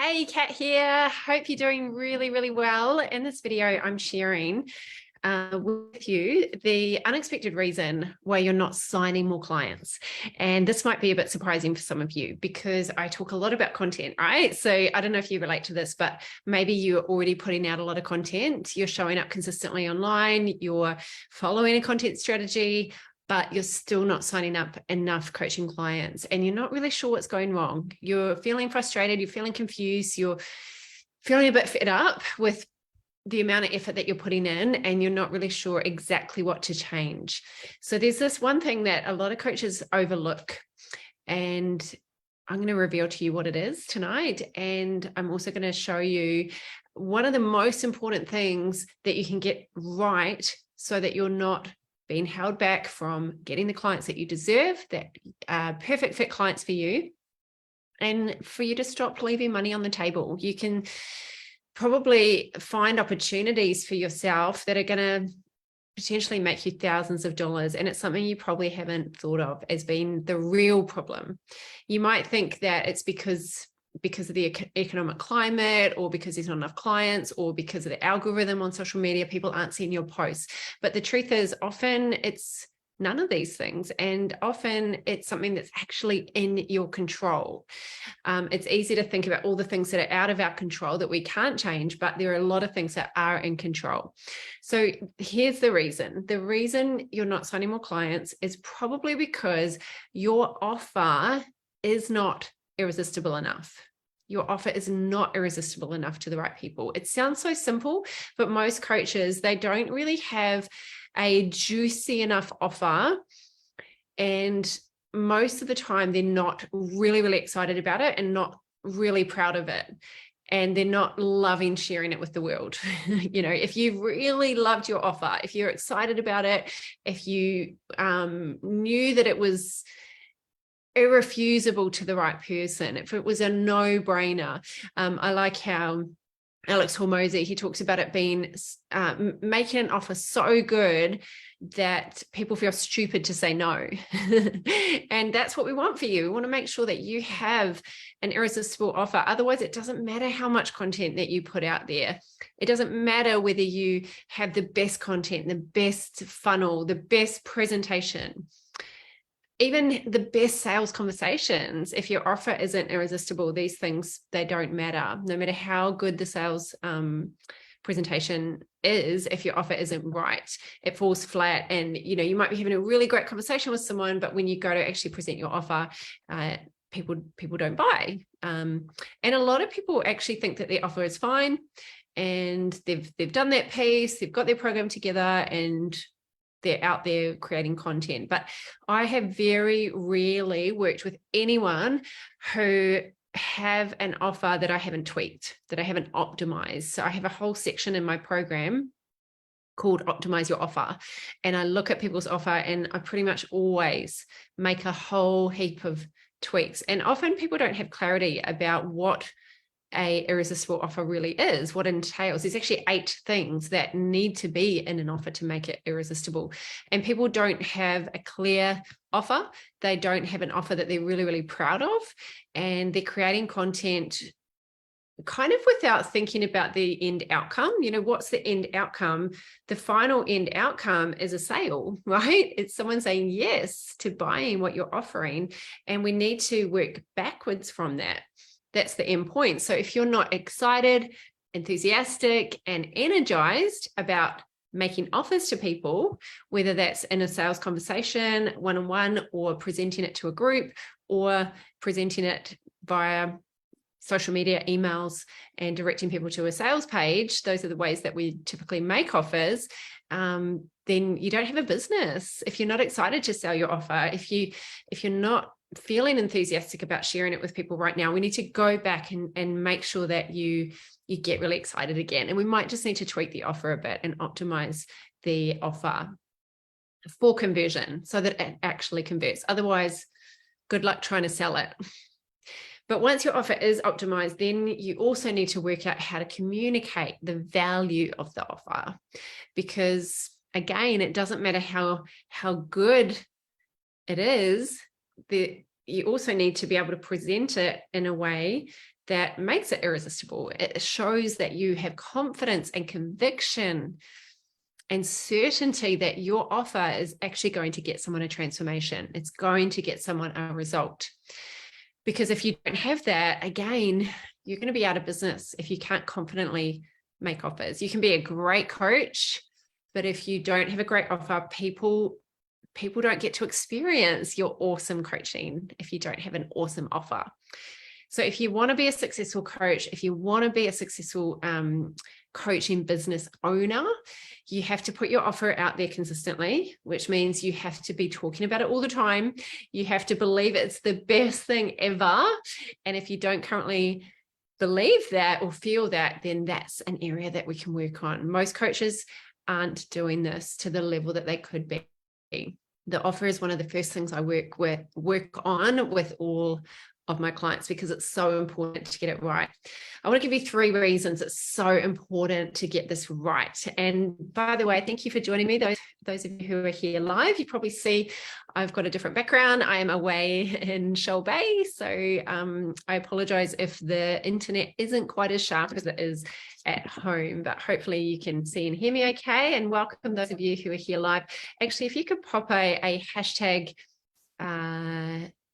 Hey, Kat here. Hope you're doing really, really well. In this video, I'm sharing with you the unexpected reason why you're not signing more clients. And this might be a bit surprising for some of you because I talk a lot about content, right? So I don't know if you relate to this, but maybe you're already putting out a lot of content. You're showing up consistently online. You're following a content strategy, but you're still not signing up enough coaching clients and you're not really sure what's going wrong. You're feeling frustrated, you're feeling confused, you're feeling a bit fed up with the amount of effort that you're putting in and you're not really sure exactly what to change. So there's this one thing that a lot of coaches overlook, and I'm going to reveal to you what it is tonight. And I'm also going to show you one of the most important things that you can get right so that you're not being held back from getting the clients that you deserve, that are perfect fit clients for you, and for you to stop leaving money on the table. You can probably find opportunities for yourself that are going to potentially make you thousands of dollars. And it's something you probably haven't thought of as being the real problem. You might think that it's because of the economic climate, or because there's not enough clients, or because of the algorithm on social media, people aren't seeing your posts. But the truth is, often it's none of these things. And often it's something that's actually in your control. It's easy to think about all the things that are out of our control that we can't change, but there are a lot of things that are in control. So here's the reason. The reason you're not signing more clients is probably because your offer is not irresistible enough. Your offer is not irresistible enough to the right people. It sounds so simple, but most coaches, they don't really have a juicy enough offer. And most of the time, they're not really, really excited about it and not really proud of it. And they're not loving sharing it with the world. You know, if you really loved your offer, if you're excited about it, if you knew that it was irrefusable to the right person, if it was a no-brainer. I like how Alex Hormozy, he talks about it being making an offer so good that people feel stupid to say no. And that's what we want for you. We want to make sure that you have an irresistible offer. Otherwise, it doesn't matter how much content that you put out there. It doesn't matter whether you have the best content, the best funnel, the best presentation, even the best sales conversations. If your offer isn't irresistible, these things, they don't matter. No matter how good the sales presentation is, if your offer isn't right, it falls flat. And you might be having a really great conversation with someone, but when you go to actually present your offer, people don't buy. And a lot of people actually think that their offer is fine, and they've done that piece, they've got their program together, and they're out there creating content. But I have very rarely worked with anyone who have an offer that I haven't tweaked, that I haven't optimized. So I have a whole section in my program called Optimize Your Offer. And I look at people's offer and I pretty much always make a whole heap of tweaks. And often people don't have clarity about what a irresistible offer really is, what it entails. There's actually 8 things that need to be in an offer to make it irresistible. And people don't have a clear offer. They don't have an offer that they're really, really proud of. And they're creating content kind of without thinking about the end outcome. What's the end outcome? The final end outcome is a sale, right? It's someone saying yes to buying what you're offering. And we need to work backwards from that. That's the end point. So if you're not excited, enthusiastic, and energized about making offers to people, whether that's in a sales conversation, one-on-one, or presenting it to a group, or presenting it via social media, emails, and directing people to a sales page, those are the ways that we typically make offers, then you don't have a business. If you're not excited to sell your offer, if you're not feeling enthusiastic about sharing it with people right now, we need to go back and make sure that you get really excited again. And we might just need to tweak the offer a bit and optimize the offer for conversion so that it actually converts. Otherwise, good luck trying to sell it. But once your offer is optimized, then you also need to work out how to communicate the value of the offer. Because again, it doesn't matter how good it is, you also need to be able to present it in a way that makes it irresistible. It shows that you have confidence and conviction and certainty that your offer is actually going to get someone a transformation. It's going to get someone a result. Because if you don't have that, again, you're going to be out of business if you can't confidently make offers. You can be a great coach, but if you don't have a great offer, people don't get to experience your awesome coaching if you don't have an awesome offer. So if you want to be a successful coach, if you want to be a successful coaching business owner, you have to put your offer out there consistently, which means you have to be talking about it all the time. You have to believe it's the best thing ever. And if you don't currently believe that or feel that, then that's an area that we can work on. Most coaches aren't doing this to the level that they could be. The offer is one of the first things I work on with all of my clients because it's so important to get it right. I want to give you 3 reasons it's so important to get this right. And by the way, thank you for joining me. Those of you who are here live, you probably see I've got a different background. I am away in Shoal Bay, so I apologize if the internet isn't quite as sharp as it is at home, but hopefully you can see and hear me okay. And welcome those of you who are here live. Actually, if you could pop a hashtag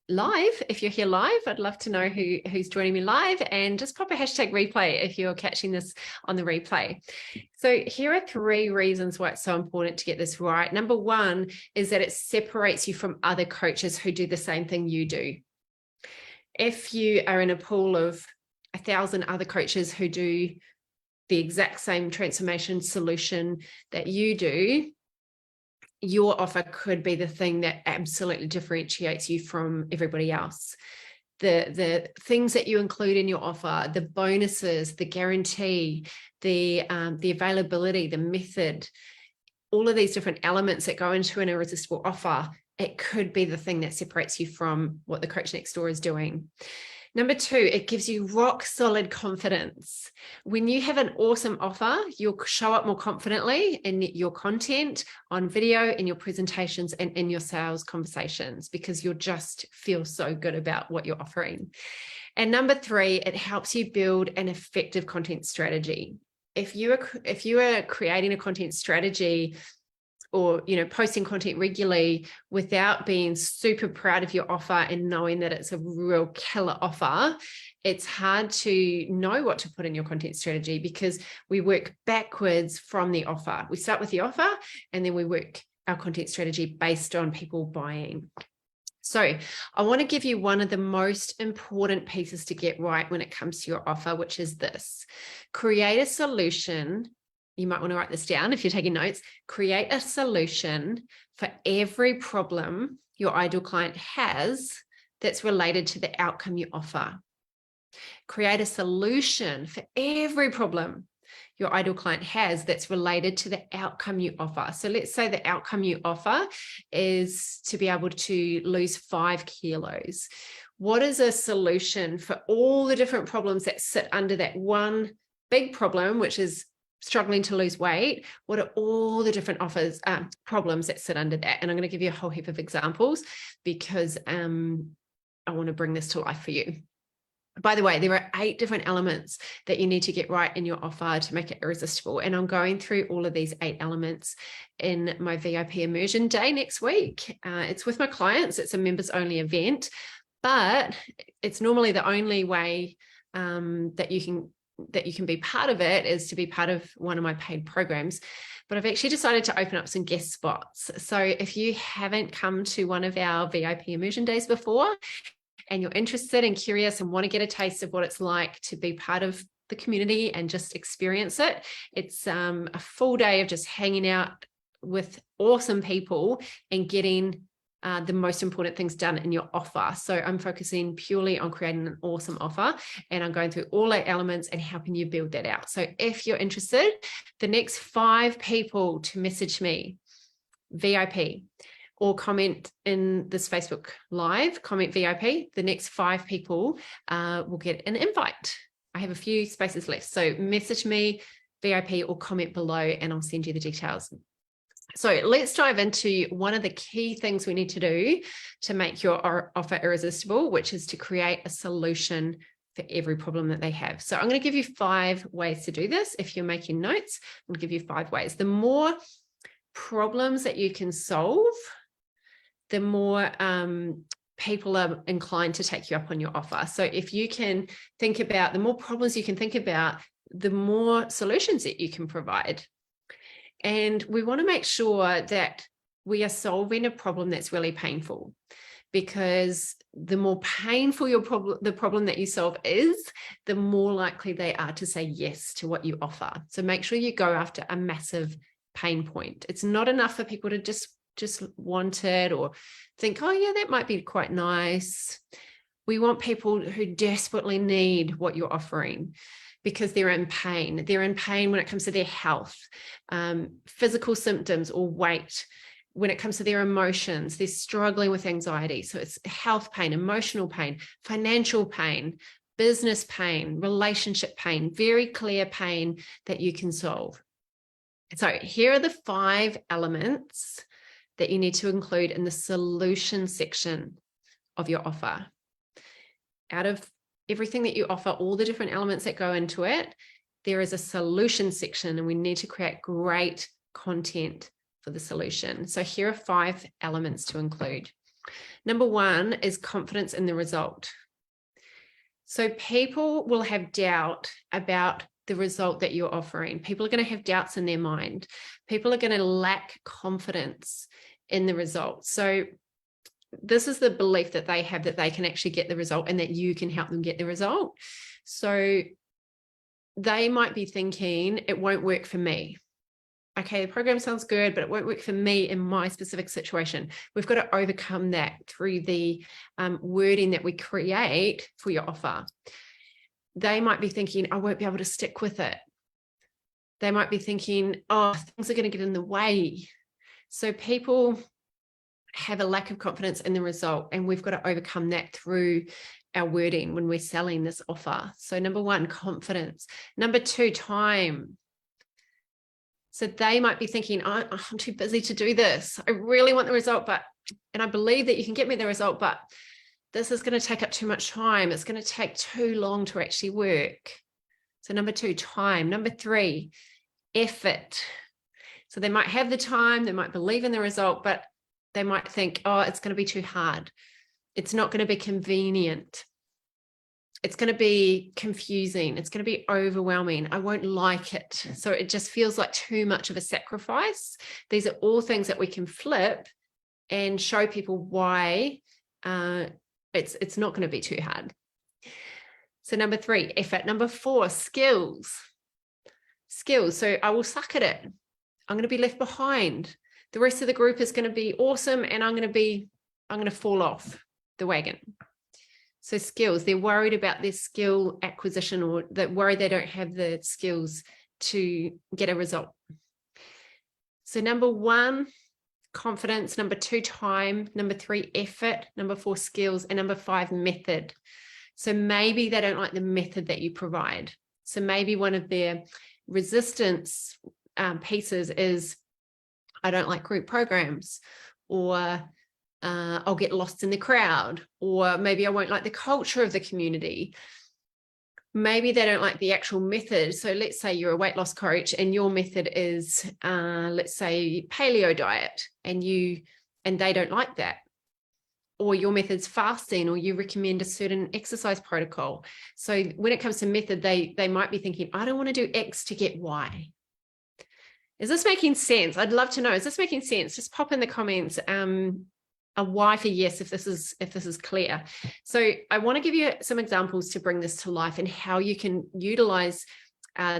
live, if you're here live, I'd love to know who's joining me live, and just pop a hashtag replay if you're catching this on the replay. So here are 3 reasons why it's so important to get this right. Number 1 is that it separates you from other coaches who do the same thing you do. If you are in a pool of 1,000 other coaches who do the exact same transformation solution that you do, your offer could be the thing that absolutely differentiates you from everybody else. The things that you include in your offer, the bonuses, the guarantee, the availability, the method, all of these different elements that go into an irresistible offer, it could be the thing that separates you from what the coach next door is doing. Number 2, it gives you rock solid confidence. When you have an awesome offer, you'll show up more confidently in your content, on video, in your presentations, and in your sales conversations, because you'll just feel so good about what you're offering. And number 3, it helps you build an effective content strategy. If you are creating a content strategy or posting content regularly without being super proud of your offer and knowing that it's a real killer offer, it's hard to know what to put in your content strategy, because we work backwards from the offer. We start with the offer and then we work our content strategy based on people buying. So I want to give you one of the most important pieces to get right when it comes to your offer, which is this: create a solution. You might want to write this down if you're taking notes. Create a solution for every problem your ideal client has that's related to the outcome you offer. Create a solution for every problem your ideal client has that's related to the outcome you offer. So let's say the outcome you offer is to be able to lose 5 kilos. What is a solution for all the different problems that sit under that one big problem, which is struggling to lose weight? What are all the different problems that sit under that? And I'm going to give you a whole heap of examples because I want to bring this to life for you. By the way, there are 8 different elements that you need to get right in your offer to make it irresistible. And I'm going through all of these 8 elements in my VIP immersion day next week. It's with my clients. It's a members only event, but it's normally the only way that you can be part of it is to be part of one of my paid programs. But I've actually decided to open up some guest spots. So if you haven't come to one of our VIP immersion days before and you're interested and curious and want to get a taste of what it's like to be part of the community and just experience it, it's a full day of just hanging out with awesome people and getting the most important things done in your offer. So I'm focusing purely on creating an awesome offer, and I'm going through all 8 elements and helping you build that out. So if you're interested, the next 5 people to message me VIP or comment in this Facebook Live, comment VIP, the next 5 people will get an invite. I have a few spaces left. So message me VIP or comment below and I'll send you the details. So let's dive into one of the key things we need to do to make your offer irresistible, which is to create a solution for every problem that they have. So I'm going to give you 5 ways to do this. If you're making notes, I'm going to give you 5 ways. The more problems that you can solve, the more people are inclined to take you up on your offer. So if you can think about, the more problems you can think about, the more solutions that you can provide. And we want to make sure that we are solving a problem that's really painful, because the more painful the problem that you solve is, the more likely they are to say yes to what you offer. So make sure you go after a massive pain point. It's not enough for people to just want it or think, oh yeah, that might be quite nice. We want people who desperately need what you're offering, because they're in pain. They're in pain when it comes to their health, physical symptoms or weight. When it comes to their emotions, they're struggling with anxiety. So it's health pain, emotional pain, financial pain, business pain, relationship pain, very clear pain that you can solve. So here are the 5 elements that you need to include in the solution section of your offer. Out of everything that you offer, all the different elements that go into it, there is a solution section, and we need to create great content for the solution. So here are 5 elements to include. Number 1 is confidence in the result. So people will have doubt about the result that you're offering. People are going to have doubts in their mind. People are going to lack confidence in the result. So this is the belief that they have that they can actually get the result and that you can help them get the result. So they might be thinking, it won't work for me. Okay, the program sounds good, but it won't work for me in my specific situation. We've got to overcome that through the wording that we create for your offer. They might be thinking, I won't be able to stick with it. They might be thinking, oh, things are going to get in the way. So people have a lack of confidence in the result, and we've got to overcome that through our wording when we're selling this offer. So number 1, confidence. Number 2, time. So they might be thinking, I'm too busy to do this. I really want the result, and I believe that you can get me the result, but this is going to take up too much time. It's going to take too long to actually work. So number 2, time. Number 3, effort. So they might have the time, they might believe in the result, but they might think, oh, it's going to be too hard. It's not going to be convenient. It's going to be confusing. It's going to be overwhelming. I won't like it. So it just feels like too much of a sacrifice. These are all things that we can flip and show people why it's not going to be too hard. So number 3, effort. Number 4, skills. Skills. So I will suck at it. I'm going to be left behind. The rest of the group is going to be awesome, and I'm going to fall off the wagon. So skills, they're worried about their skill acquisition, or they're worried they don't have the skills to get a result. So number 1, confidence. Number 2, time. Number 3, effort. Number 4, skills. And number 5, method. So maybe they don't like the method that you provide. So maybe one of their resistance pieces is, I don't like group programs, or I'll get lost in the crowd, or maybe I won't like the culture of the community. Maybe they don't like the actual method. So let's say you're a weight loss coach and your method is, let's say, paleo diet, and they don't like that. Or your method's fasting, or you recommend a certain exercise protocol. So when it comes to method, they might be thinking, I don't want to do X to get Y. Is this making sense? I'd love to know. Is this making sense? Just pop in the comments a Y for yes if this is clear. So I want to give you some examples to bring this to life, and how you can utilize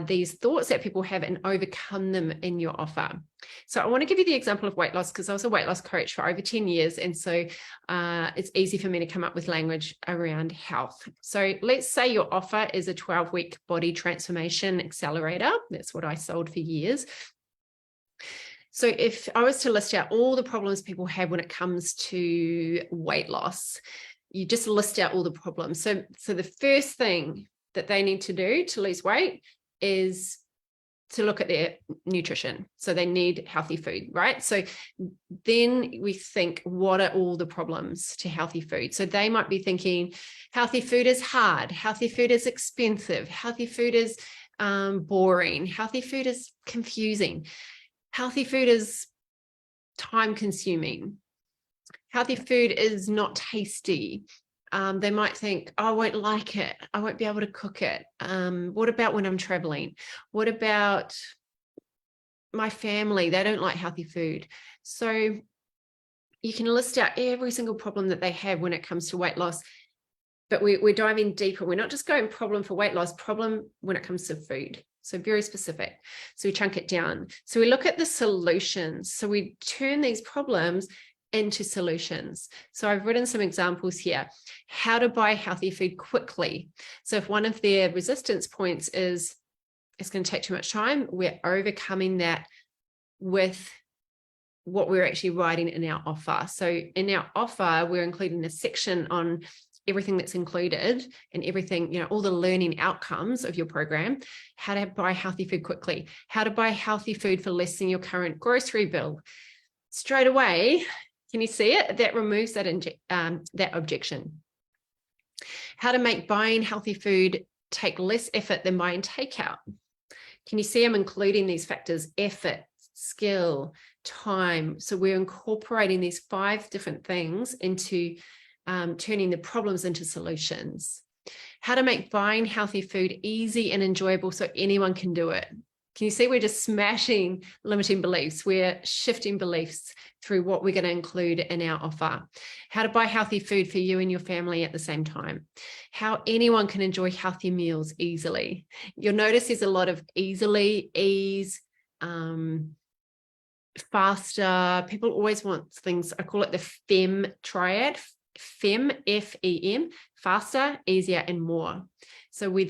these thoughts that people have and overcome them in your offer. So I want to give you the example of weight loss, because I was a weight loss coach for over 10 years. And so it's easy for me to come up with language around health. So let's say your offer is a 12-week body transformation accelerator. That's what I sold for years. So if I was to list out all the problems people have when it comes to weight loss, you just list out all the problems. So the first thing that they need to do to lose weight is to look at their nutrition. So they need healthy food, right? So then we think, what are all the problems to healthy food? So they might be thinking healthy food is hard, healthy food is expensive, healthy food is boring, healthy food is confusing, healthy food is time consuming, healthy food is not tasty. They might think, oh, I won't like it. I won't be able to cook it. What about when I'm traveling? What about my family? They don't like healthy food. So you can list out every single problem that they have when it comes to weight loss, but we're diving deeper. We're not just going problem for weight loss, problem when it comes to food. So very specific. So we chunk it down. So we look at the solutions. So we turn these problems into solutions. So I've written some examples here. How to buy healthy food quickly. So if one of their resistance points is it's going to take too much time, we're overcoming that with what we're actually writing in our offer. So in our offer, we're including a section on everything that's included and everything, you know, all the learning outcomes of your program, how to buy healthy food quickly, how to buy healthy food for less than your current grocery bill. Straight away, can you see it? That removes that objection. How to make buying healthy food take less effort than buying takeout. Can you see I'm including these factors? Effort, skill, time. So we're incorporating these 5 different things into turning the problems into solutions. How to make buying healthy food easy and enjoyable so anyone can do it. Can you see we're just smashing limiting beliefs? We're shifting beliefs through what we're going to include in our offer. How to buy healthy food for you and your family at the same time. How anyone can enjoy healthy meals easily. You'll notice there's a lot of easily, ease, faster. People always want things, I call it the FEM triad. FEM, F-E-M, faster, easier, and more. So we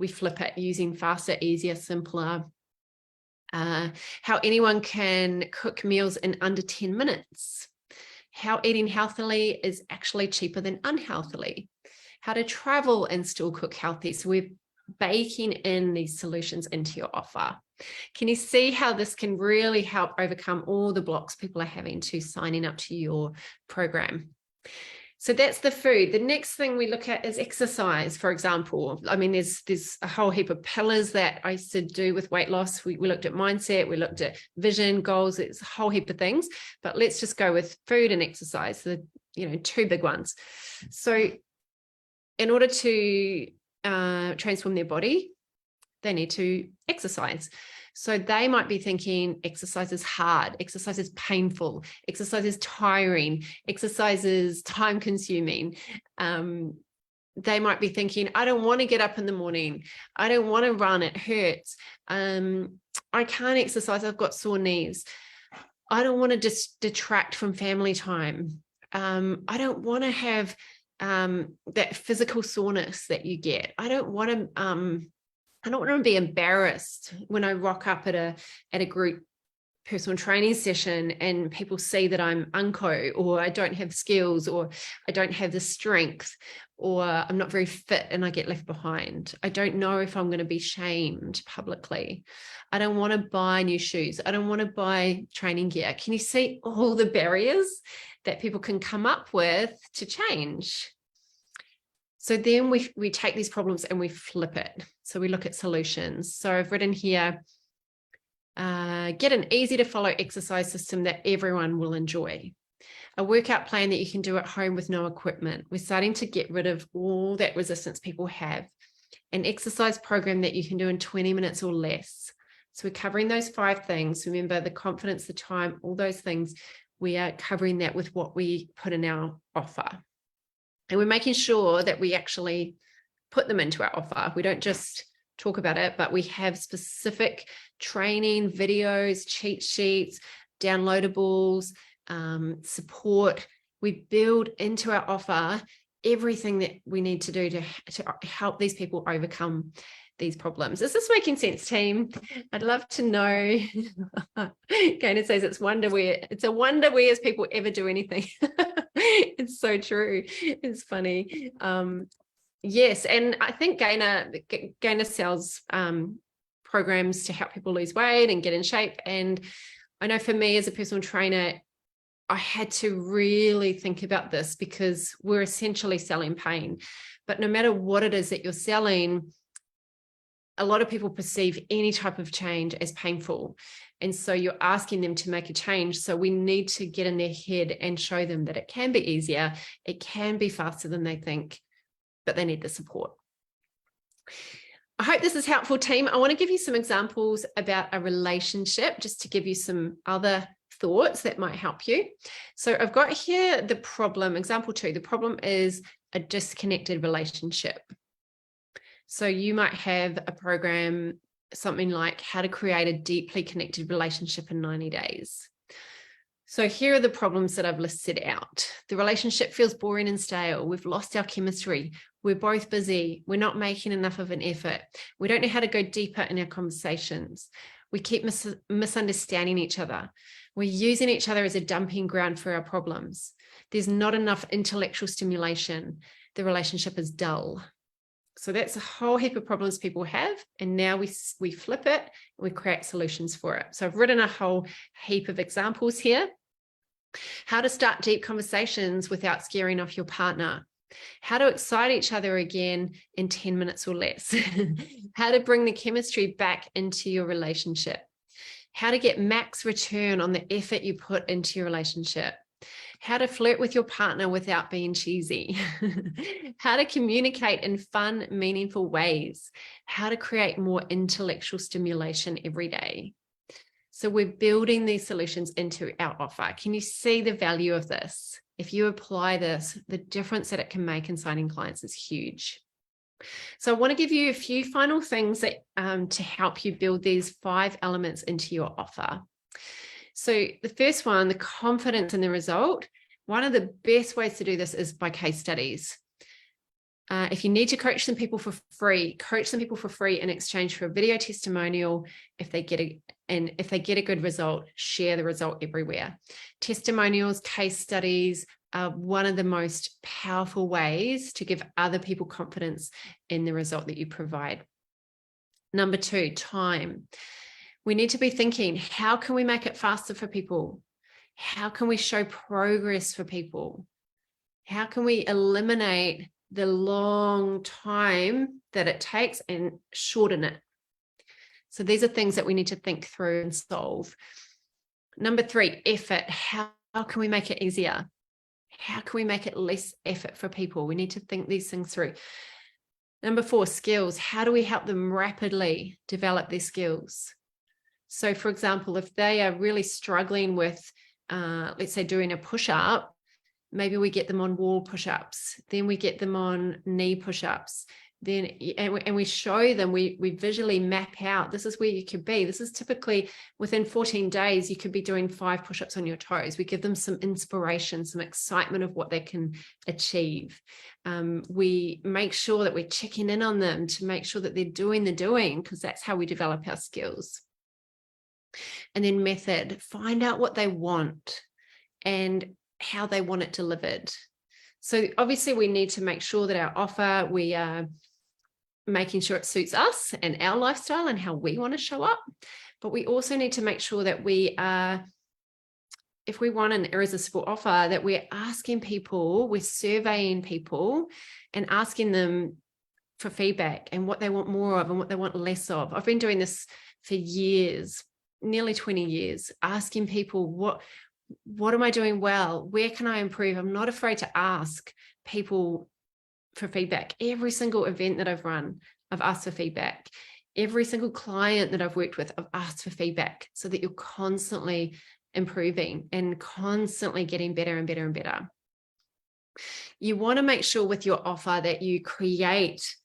flip it using faster, easier, simpler. How anyone can cook meals in under 10 minutes. How eating healthily is actually cheaper than unhealthily. How to travel and still cook healthy. So we're baking in these solutions into your offer. Can you see how this can really help overcome all the blocks people are having to signing up to your program? So that's the food. The next thing we look at is exercise, for example. I mean, there's a whole heap of pillars that I used to do with weight loss. We looked at mindset, we looked at vision, goals, it's a whole heap of things, but let's just go with food and exercise, the 2 big ones. So in order to transform their body, they need to exercise. So they might be thinking exercise is hard, exercise is painful, exercise is tiring, exercise is time consuming. They might be thinking, I don't want to get up in the morning. I don't want to run, it hurts. I can't exercise, I've got sore knees. I don't want to just detract from family time. I don't want to have that physical soreness that you get. I don't want to be embarrassed when I rock up at a group personal training session and people see that I'm unco, or I don't have skills, or I don't have the strength, or I'm not very fit and I get left behind. I don't know if I'm going to be shamed publicly. I don't want to buy new shoes. I don't want to buy training gear. Can you see all the barriers that people can come up with to change? So then we take these problems and we flip it. So we look at solutions. So I've written here, get an easy to follow exercise system that everyone will enjoy. A workout plan that you can do at home with no equipment. We're starting to get rid of all that resistance people have. An exercise program that you can do in 20 minutes or less. So we're covering those 5 things. Remember, the confidence, the time, all those things. We are covering that with what we put in our offer. And we're making sure that we actually put them into our offer. We don't just talk about it, but we have specific training, videos, cheat sheets, downloadables, support. We build into our offer everything that we need to do to help these people overcome these problems. Is this making sense, team? I'd love to know. Gaynor says it's a wonder we as people ever do anything. It's so true. It's funny. Yes, and I think Gaynor sells programs to help people lose weight and get in shape. And I know for me as a personal trainer, I had to really think about this because we're essentially selling pain. But no matter what it is that you're selling, a lot of people perceive any type of change as painful. And so you're asking them to make a change. So we need to get in their head and show them that it can be easier. It can be faster than they think, but they need the support. I hope this is helpful, team. I want to give you some examples about a relationship, just to give you some other thoughts that might help you. So I've got here the problem, example 2. The problem is a disconnected relationship. So you might have a program, something like how to create a deeply connected relationship in 90 days. So here are the problems that I've listed out. The relationship feels boring and stale. We've lost our chemistry. We're both busy. We're not making enough of an effort. We don't know how to go deeper in our conversations. We keep misunderstanding each other. We're using each other as a dumping ground for our problems. There's not enough intellectual stimulation. The relationship is dull. So that's a whole heap of problems people have. And now we flip it and we create solutions for it. So I've written a whole heap of examples here. How to start deep conversations without scaring off your partner. How to excite each other again in 10 minutes or less. How to bring the chemistry back into your relationship. How to get max return on the effort you put into your relationship. How to flirt with your partner without being cheesy. How to communicate in fun, meaningful ways. How to create more intellectual stimulation every day. So we're building these solutions into our offer. Can you see the value of this? If you apply this, the difference that it can make in signing clients is huge. So I want to give you a few final things that to help you build these 5 elements into your offer. So the first one, the confidence in the result. One of the best ways to do this is by case studies. If you need to coach some people for free, coach some people for free in exchange for a video testimonial. If they get a good result, share the result everywhere. Testimonials, case studies are one of the most powerful ways to give other people confidence in the result that you provide. Number 2, time. We need to be thinking, how can we make it faster for people? How can we show progress for people? How can we eliminate the long time that it takes and shorten it? So these are things that we need to think through and solve. Number 3, effort. How can we make it easier? How can we make it less effort for people? We need to think these things through. Number 4, skills. How do we help them rapidly develop their skills? So for example, if they are really struggling with, let's say, doing a push-up, maybe we get them on wall push-ups, then we get them on knee push-ups, then and we show them, we visually map out, this is where you could be. This is typically within 14 days, you could be doing 5 push-ups on your toes. We give them some inspiration, some excitement of what they can achieve. We make sure that we're checking in on them to make sure that they're doing the doing, because that's how we develop our skills. And then method, find out what they want and how they want it delivered. So obviously we need to make sure that our offer, we are making sure it suits us and our lifestyle and how we want to show up. But we also need to make sure that we are, if we want an irresistible offer, that we're asking people, we're surveying people and asking them for feedback and what they want more of and what they want less of. I've been doing this for years, nearly 20 years, asking people, what am I doing well? Where can I improve? I'm not afraid to ask people for feedback. Every single event that I've run, I've asked for feedback. Every single client that I've worked with, I've asked for feedback, so that you're constantly improving and constantly getting better and better and better. You want to make sure with your offer that you create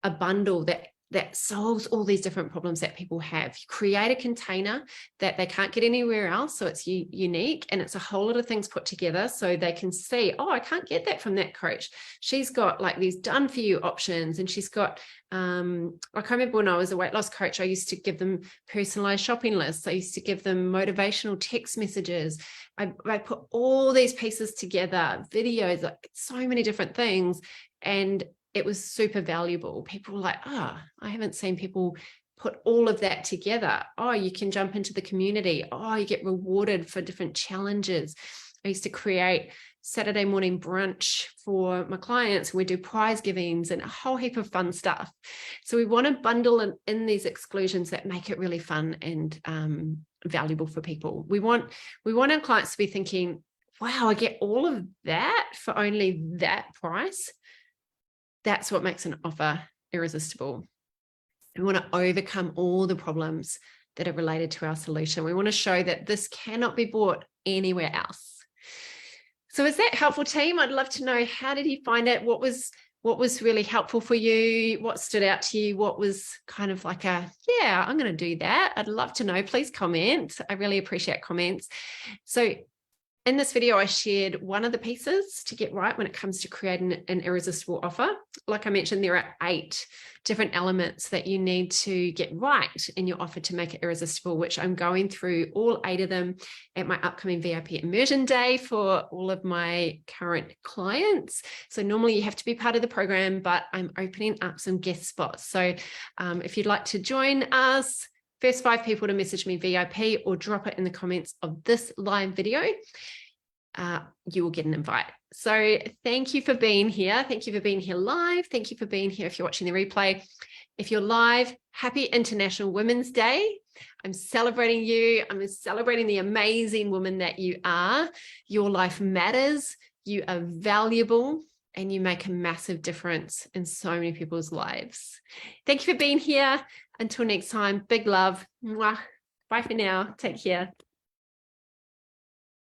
a bundle that solves all these different problems that people have. You create a container that they can't get anywhere else, so it's unique, and it's a whole lot of things put together so they can see, oh, I can't get that from that coach. She's got like these done for you options, and she's got, I can't remember when I was a weight loss coach, I used to give them personalized shopping lists. I used to give them motivational text messages. I put all these pieces together, videos, like so many different things, and it was super valuable. People were like, I haven't seen people put all of that together. Oh, you can jump into the community. Oh, you get rewarded for different challenges. I used to create Saturday morning brunch for my clients. We do prize givings and a whole heap of fun stuff. So we want to bundle in these exclusions that make it really fun and valuable for people. We want our clients to be thinking, wow, I get all of that for only that price. That's what makes an offer irresistible. We want to overcome all the problems that are related to our solution. We want to show that this cannot be bought anywhere else. So is that helpful, team? I'd love to know, how did you find it? What was really helpful for you? What stood out to you? What was kind of like a, yeah, I'm going to do that? I'd love to know. Please comment. I really appreciate comments. So in this video, I shared one of the pieces to get right when it comes to creating an irresistible offer. Like I mentioned, there are 8 different elements that you need to get right in your offer to make it irresistible, which I'm going through all 8 of them at my upcoming VIP immersion day for all of my current clients. So normally you have to be part of the program, but I'm opening up some guest spots. So if you'd like to join us, first 5 people to message me VIP or drop it in the comments of this live video, you will get an invite. So thank you for being here. Thank you for being here live. Thank you for being here if you're watching the replay. If you're live, happy International Women's Day. I'm celebrating you. I'm celebrating the amazing woman that you are. Your life matters. You are valuable. And you make a massive difference in so many people's lives. Thank you for being here. Until next time, big love. Mwah. Bye for now. Take care.